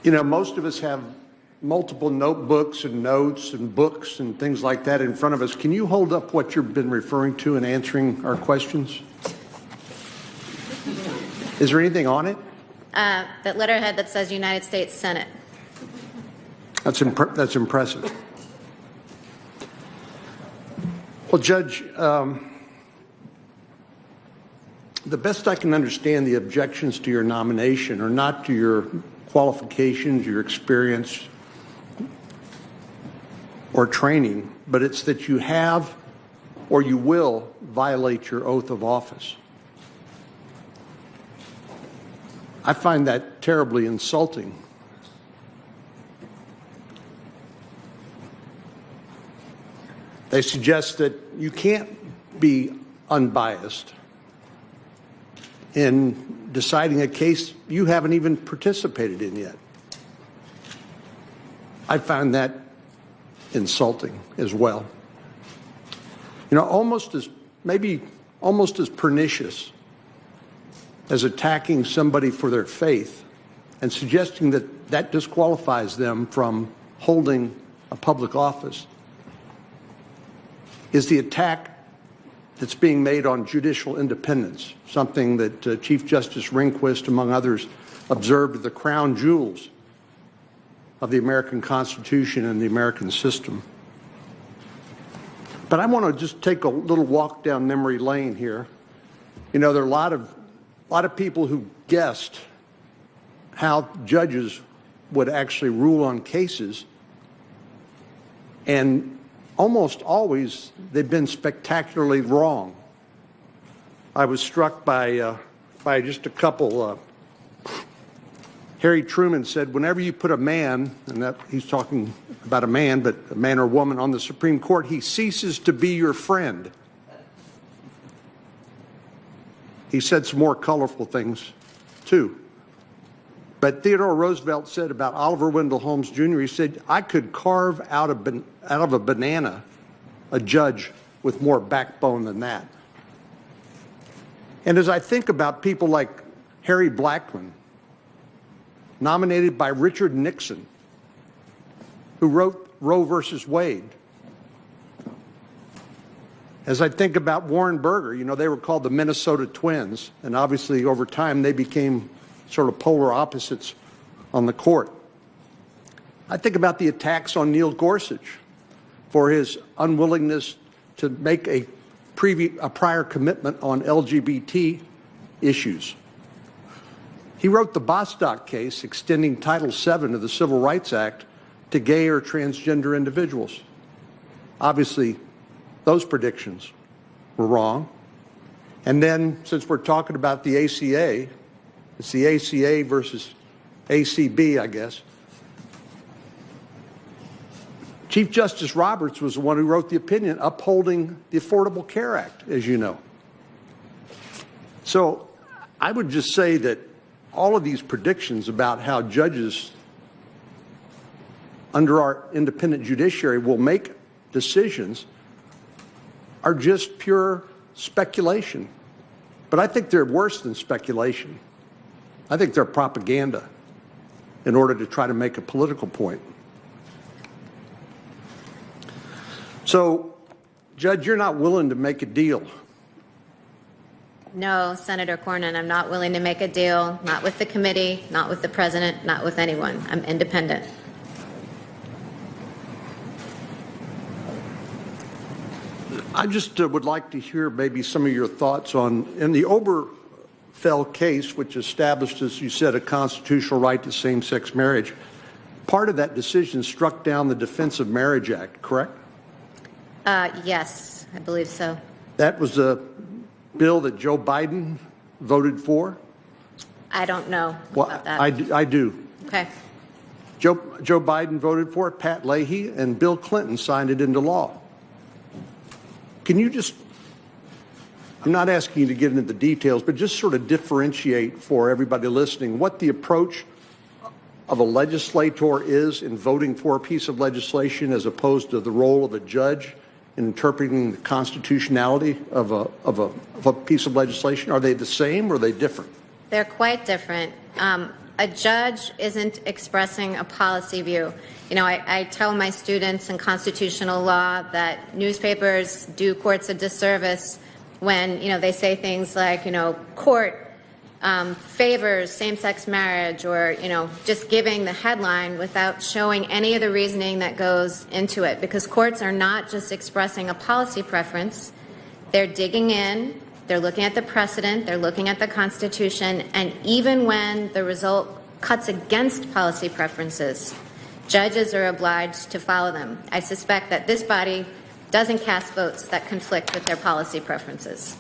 You know, most of us have multiple notebooks and notes and books and things like that in front of us. Can you hold up what you've been referring to in answering our questions? Is there anything on it? That letterhead that says United States Senate. That's impressive. Well, Judge, the best I can understand, the objections to your nomination are not to your qualifications, your experience, or training, but it's that you have or you will violate your oath of office. I find that terribly insulting. They suggest that you can't be unbiased in deciding a case you haven't even participated in yet. I find that insulting as well. You know, maybe almost as pernicious as attacking somebody for their faith and suggesting that that disqualifies them from holding a public office is the attack that's being made on judicial independence, something that Chief Justice Rehnquist, among others, observed are the crown jewels of the American Constitution and the American system. But I want to just take a little walk down memory lane here. You know, there are a lot of people who guessed how judges would actually rule on cases, and almost always they've been spectacularly wrong. I was struck by just a couple. Harry Truman said, whenever you put a man, and that he's talking about a man, but a man or woman on the Supreme Court, he ceases to be your friend. He said some more colorful things, too. But Theodore Roosevelt said about Oliver Wendell Holmes Jr., he said, I could carve out of a banana a judge with more backbone than that. And as I think about people like Harry Blackmun, nominated by Richard Nixon, who wrote Roe versus Wade. As I think about Warren Burger, you know, they were called the Minnesota Twins, and obviously over time they became sort of polar opposites on the court. I think about the attacks on Neil Gorsuch for his unwillingness to make a prior commitment on LGBT issues. He wrote the Bostock case extending Title VII of the Civil Rights Act to gay or transgender individuals. Obviously, those predictions were wrong. And then, since we're talking about the ACA, it's the ACA versus ACB, I guess. Chief Justice Roberts was the one who wrote the opinion upholding the Affordable Care Act, as you know. So I would just say that all of these predictions about how judges under our independent judiciary will make decisions are just pure speculation. But I think they're worse than speculation. I think they're propaganda in order to try to make a political point. So, Judge, you're not willing to make a deal. No, Senator Cornyn, I'm not willing to make a deal, not with the committee, not with the president, not with anyone. I'm independent. I just would like to hear maybe some of your thoughts on, in the Obergefell case, which established, as you said, a constitutional right to same-sex marriage, part of that decision struck down the Defense of Marriage Act, correct? Yes, I believe so. That was a bill that Joe Biden voted for? I don't know about that. I do. Okay. Joe Biden voted for it, Pat Leahy, and Bill Clinton signed it into law. Can you just, I'm not asking you to get into the details, but just sort of differentiate for everybody listening what the approach of a legislator is in voting for a piece of legislation as opposed to the role of a judge in interpreting the constitutionality of a piece of legislation? Are they the same or are they different? They're quite different. a judge isn't expressing a policy view. You know, I tell my students in constitutional law that newspapers do courts a disservice when, you know, they say things like, you know, court favors same-sex marriage, or, you know, just giving the headline without showing any of the reasoning that goes into it. Because courts are not just expressing a policy preference. They're digging in, they're looking at the precedent, they're looking at the Constitution, and even when the result cuts against policy preferences, judges are obliged to follow them. I suspect that this body doesn't cast votes that conflict with their policy preferences.